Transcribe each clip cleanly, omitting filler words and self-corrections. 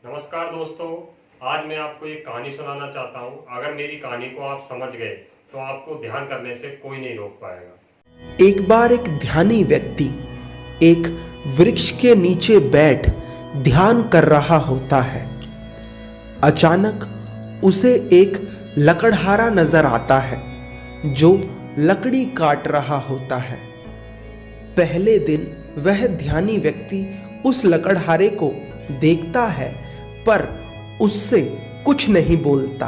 नमस्कार दोस्तों, आज मैं आपको एक कहानी सुनाना चाहता हूँ। अगर मेरी कहानी को आप समझ गए तो आपको ध्यान करने से कोई नहीं रोक पाएगा। एक बार एक ध्यानी व्यक्ति एक वृक्ष के नीचे बैठ ध्यान कर रहा होता है। अचानक उसे एक लकड़हारा नजर आता है जो लकड़ी काट रहा होता है। पहले दिन वह ध्यानी व्यक्ति उस लकड़हारे को देखता है पर उससे कुछ नहीं बोलता।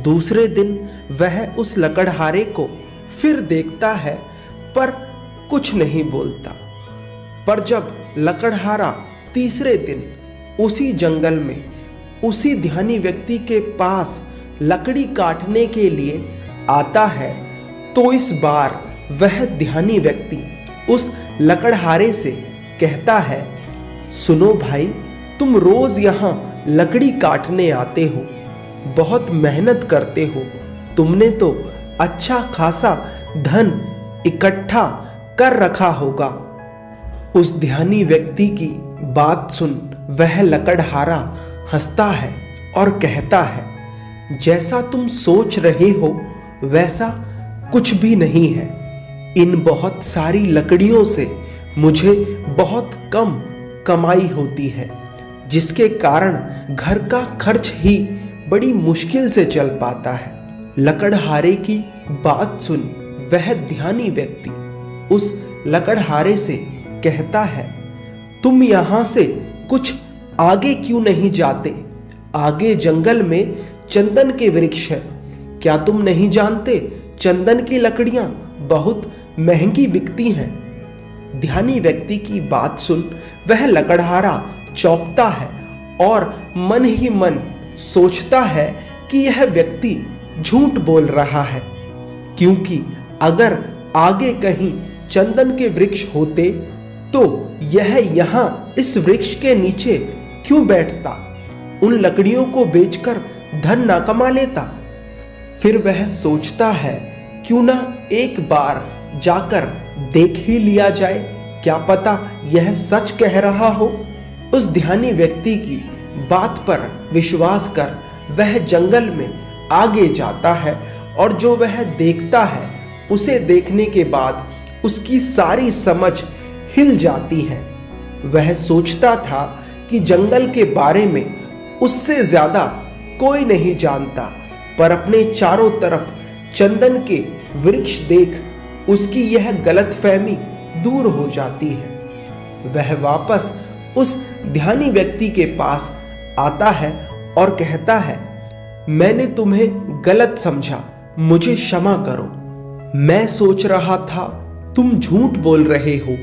दूसरे दिन वह उस लकड़हारे को फिर देखता है पर कुछ नहीं बोलता। पर जब लकड़हारा तीसरे दिन उसी जंगल में उसी ध्यानी व्यक्ति के पास लकड़ी काटने के लिए आता है तो इस बार वह ध्यानी व्यक्ति उस लकड़हारे से कहता है, सुनो भाई, तुम रोज यहाँ लकड़ी काटने आते हो, बहुत मेहनत करते हो, तुमने तो अच्छा खासा धन इकट्ठा कर रखा होगा। उस ध्यानी व्यक्ति की बात सुन वह लकड़हारा हंसता है और कहता है, जैसा तुम सोच रहे हो वैसा कुछ भी नहीं है। इन बहुत सारी लकड़ियों से मुझे बहुत कम कमाई होती है, जिसके कारण घर का खर्च ही बड़ी मुश्किल से चल पाता है। लकड़हारे की बात सुन वह ध्यानी व्यक्ति उस लकड़हारे से कहता है, तुम यहाँ से कुछ आगे क्यों नहीं जाते? आगे जंगल में चंदन के वृक्ष है। क्या तुम नहीं जानते चंदन की लकड़ियां बहुत महंगी बिकती हैं? ध्यानी व्यक्ति की बात सुन वह लकड़हारा चौंकता है और मन ही मन सोचता है कि यह व्यक्ति झूठ बोल रहा है, क्योंकि अगर आगे कहीं चंदन के वृक्ष होते तो यह यहाँ इस वृक्ष के नीचे क्यों बैठता, उन लकड़ियों को बेचकर धन ना कमा लेता। फिर वह सोचता है, क्यों ना एक बार जाकर देख ही लिया जाए, क्या पता यह सच कह रहा हो। उस ध्यानी व्यक्ति की बात पर विश्वास कर वह जंगल में आगे जाता है और जो वह देखता है उसे देखने के बाद उसकी सारी समझ हिल जाती है। वह सोचता था कि जंगल के बारे में उससे ज्यादा कोई नहीं जानता, पर अपने चारों तरफ चंदन के वृक्ष देख उसकी यह गलतफहमी दूर हो जाती है। वह वापस उस ध्यानी व्यक्ति के पास आता है और कहता है, मैंने तुम्हें गलत समझा, मुझे क्षमा करो। मैं सोच रहा था तुम झूठ बोल रहे हो,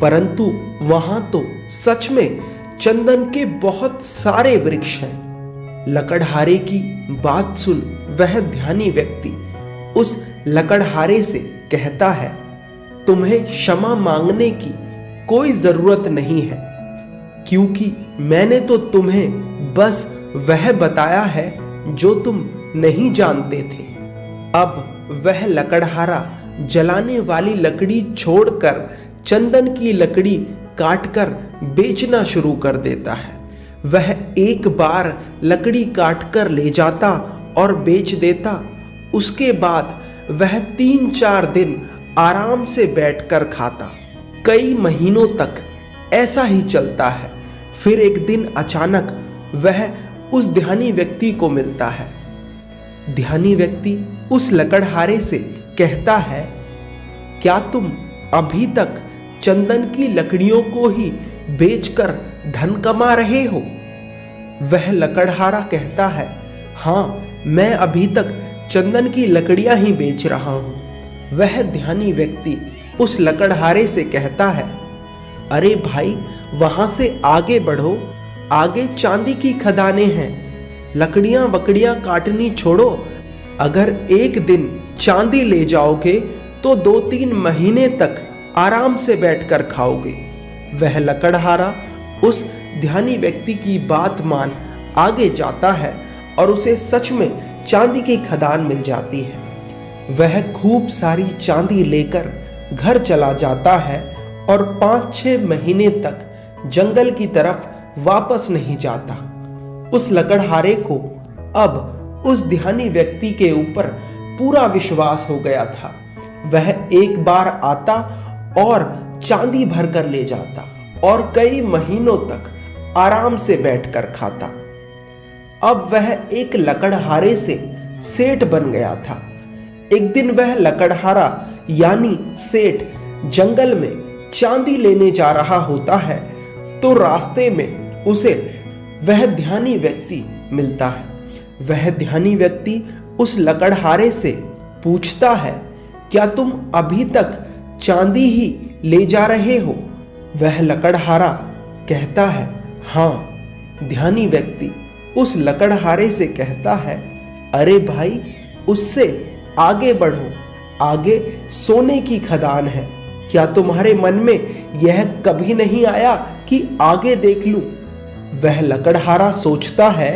परंतु वहां तो सच में चंदन के बहुत सारे वृक्ष हैं। लकड़हारे की बात सुन वह ध्यानी व्यक्ति उस लकड़हारे से कहता है, तुम्हें क्षमा मांगने की कोई जरूरत नहीं है, क्योंकि मैंने तो तुम्हें बस वह बताया है जो तुम नहीं जानते थे। अब वह लकड़हारा जलाने वाली लकड़ी छोड़कर चंदन की लकड़ी काटकर बेचना शुरू कर देता है। वह एक बार लकड़ी काटकर ले जाता और बेच देता। उसके बाद वह 3-4 दिन आराम से बैठकर खाता। कई महीनों तक ऐसा ही चलता है। फिर एक दिन अचानक वह उस ध्यानी व्यक्ति को मिलता है। ध्यानी व्यक्ति उस लकड़हारे से कहता है, क्या तुम अभी तक चंदन की लकड़ियों को ही बेचकर धन कमा रहे हो? वह लकड़हारा कहता है, हाँ, मैं अभी तक चंदन की लकड़ियां ही बेच रहा हूं। वह ध्यानी व्यक्ति उस लकड़हारे से कहता है, अरे भाई, वहां से आगे बढ़ो, आगे चांदी की खदानें हैं। लकड़ियां वकड़ियां काटनी छोड़ो। अगर एक दिन चांदी ले जाओगे तो 2-3 महीने तक आराम से बैठकर खाओगे। वह लकड़हारा उस ध्यानी व्यक्ति की बात मान आगे जाता है और उसे सच में चांदी की खदान मिल जाती है। वह खूब सारी चांदी लेकर घर चला जाता है और 5-6 महीने तक जंगल की तरफ वापस नहीं जाता। उस लकड़हारे को अब उस ध्यानी व्यक्ति के ऊपर पूरा विश्वास हो गया था। वह एक बार आता और चांदी भर कर ले जाता और कई महीनों तक आराम से बैठकर खाता। अब वह एक लकड़हारे से सेठ बन गया था। एक दिन वह लकड़हारा यानी सेठ जंगल में चांदी लेने जा रहा होता है तो रास्ते में उसे वह ध्यानी व्यक्ति मिलता है। वह ध्यानी व्यक्ति उस लकड़हारे से पूछता है, क्या तुम अभी तक चांदी ही ले जा रहे हो? वह लकड़हारा कहता है, हाँ। ध्यानी व्यक्ति उस लकड़हारे से कहता है, अरे भाई, उससे आगे बढ़ो, आगे सोने की खदान है। क्या तुम्हारे मन में यह कभी नहीं आया कि आगे देख लूं? वह लकड़हारा सोचता है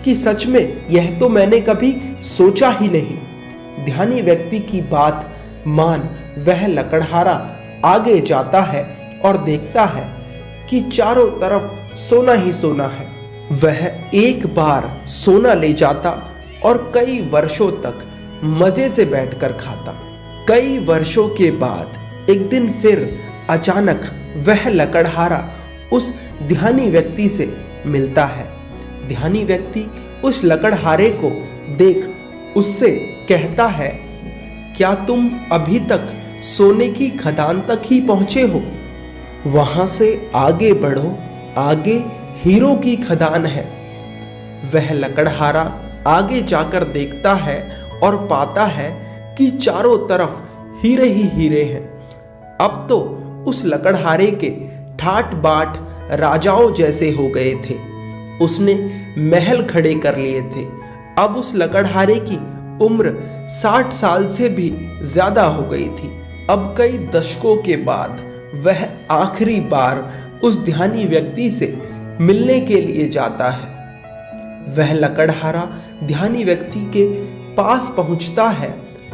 कि सच में यह तो मैंने कभी सोचा ही नहीं। ध्यानी व्यक्ति की बात मान वह लकड़हारा आगे जाता है और देखता है कि चारों तरफ सोना ही सोना है। वह एक बार सोना ले जाता और कई वर्षों तक मजे से बैठकर खाता। कई वर्षों के बाद एक दिन फिर अचानक वह लकड़हारा उस ध्यानी व्यक्ति से मिलता है। ध्यानी व्यक्ति उस लकड़हारे को देख उससे कहता है, क्या तुम अभी तक सोने की खदान तक ही पहुंचे हो? वहां से आगे बढ़ो, आगे हीरो की खदान है। वह लकड़हारा आगे जाकर देखता है और पाता है कि चारों तरफ हीरे ही हीरे हैं। अब तो उस लकड़हारे के ठाट बाट राजाओं जैसे हो गए थे। उसने महल खड़े कर लिए थे। अब उस लकड़हारे की उम्र 60 साल से भी ज्यादा हो गई थी। अब कई दशकों के बाद वह आखिरी बार उस ध्यानी व्यक्ति से मिलने के लिए जाता है। वह लकड़हारा ध्यानी व्यक्ति के पास पहुंचता है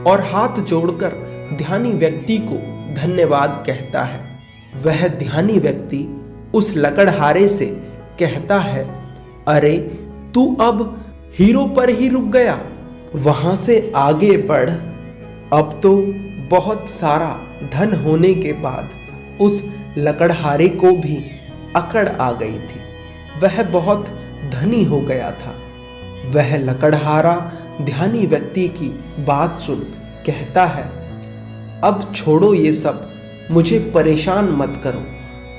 और हाथ जोड़कर ध्यानी व्यक्ति को धन्यवाद कहता है। वह ध्यानी व्यक्ति उस लकड़हारे से कहता है, अरे तू अब हीरो पर ही रुक गया, वहां से आगे बढ़। अब तो बहुत सारा धन होने के बाद उस लकड़हारे को भी अकड़ आ गई थी। वह बहुत धनी हो गया था। वह लकड़हारा ध्यानी व्यक्ति की बात सुन कहता है, अब छोड़ो ये सब, मुझे परेशान मत करो।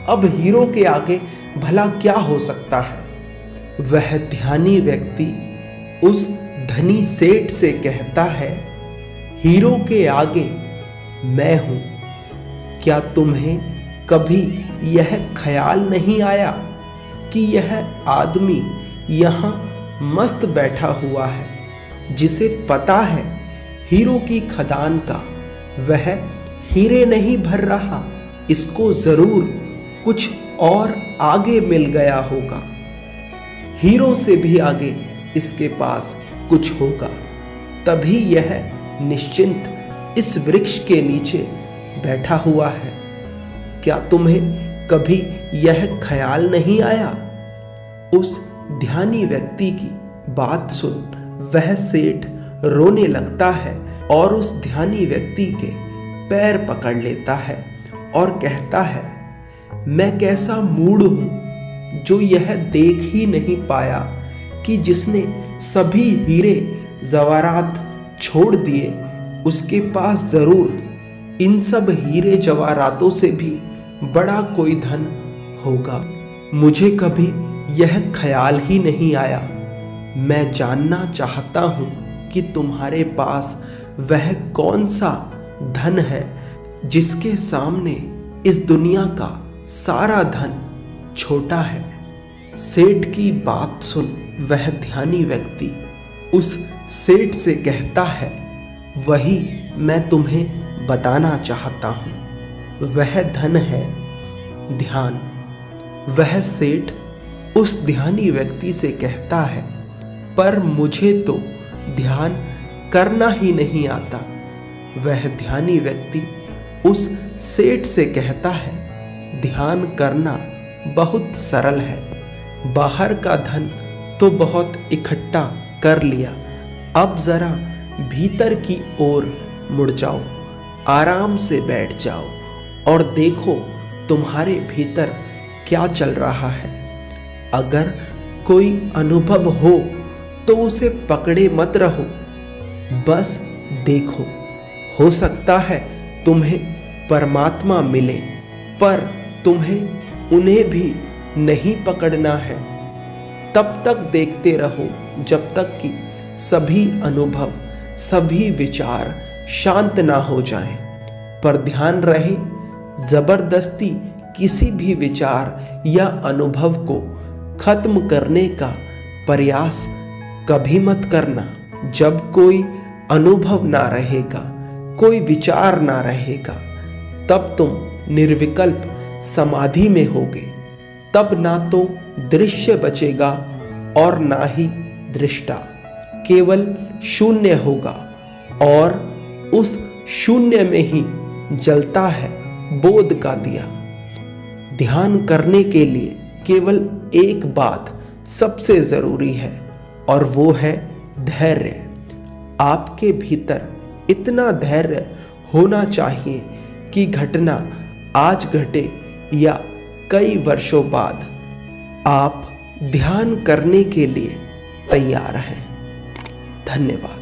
अब हीरो के आगे भला क्या हो सकता है? वह ध्यानी व्यक्ति उस धनी सेठ से कहता है, हीरो के आगे मैं हूं। क्या तुम्हें कभी यह ख्याल नहीं आया कि यह आदमी यहां मस्त बैठा हुआ है, जिसे पता है हीरो की खदान का वह हीरे नहीं भर रहा, इसको जरूर कुछ और आगे मिल गया होगा। हीरो से भी आगे इसके पास कुछ होगा, तभी यह निश्चिंत इस वृक्ष के नीचे बैठा हुआ है। क्या तुम्हें कभी यह ख्याल नहीं आया? उस ध्यानी व्यक्ति की बात सुन वह सेठ रोने लगता है और उस ध्यानी व्यक्ति के पैर पकड़ लेता है और कहता है, मैं कैसा मूढ़ हूं जो यह देख ही नहीं पाया कि जिसने सभी हीरे जवाहरात छोड़ दिए उसके पास जरूर इन सब हीरे जवाहरातों से भी बड़ा कोई धन होगा। मुझे कभी यह ख्याल ही नहीं आया। मैं जानना चाहता हूं कि तुम्हारे पास वह कौन सा धन है जिसके सामने इस दुनिया का सारा धन छोटा है। सेठ की बात सुन वह ध्यानी व्यक्ति उस सेठ से कहता है, वही मैं तुम्हें बताना चाहता हूं। वह धन है ध्यान। वह सेठ उस ध्यानी व्यक्ति से कहता है, पर मुझे तो ध्यान करना ही नहीं आता। वह ध्यानी व्यक्ति उस सेठ से कहता है, ध्यान करना बहुत सरल है। बाहर का धन तो बहुत इकट्ठा कर लिया, अब जरा भीतर की ओर मुड़ जाओ, आराम से बैठ जाओ और देखो तुम्हारे भीतर क्या चल रहा है। अगर कोई अनुभव हो तो उसे पकड़े मत रहो, बस देखो। हो सकता है तुम्हें परमात्मा मिले, पर तुम्हें उन्हें भी नहीं पकड़ना है। तब तक देखते रहो जब तक कि सभी अनुभव, सभी विचार शांत ना हो जाएं। पर ध्यान रहे, जबरदस्ती किसी भी विचार या अनुभव को खत्म करने का प्रयास कभी मत करना। जब कोई अनुभव ना रहेगा, कोई विचार ना रहेगा, तब तुम निर्विकल्प समाधि में होगे। तब ना तो दृश्य बचेगा और ना ही दृष्टा, केवल शून्य होगा और उस शून्य में ही जलता है बोध का दिया। ध्यान करने के लिए केवल एक बात सबसे जरूरी है और वो है धैर्य। आपके भीतर इतना धैर्य होना चाहिए कि घटना आज घटे या कई वर्षों बाद, आप ध्यान करने के लिए तैयार हैं। धन्यवाद।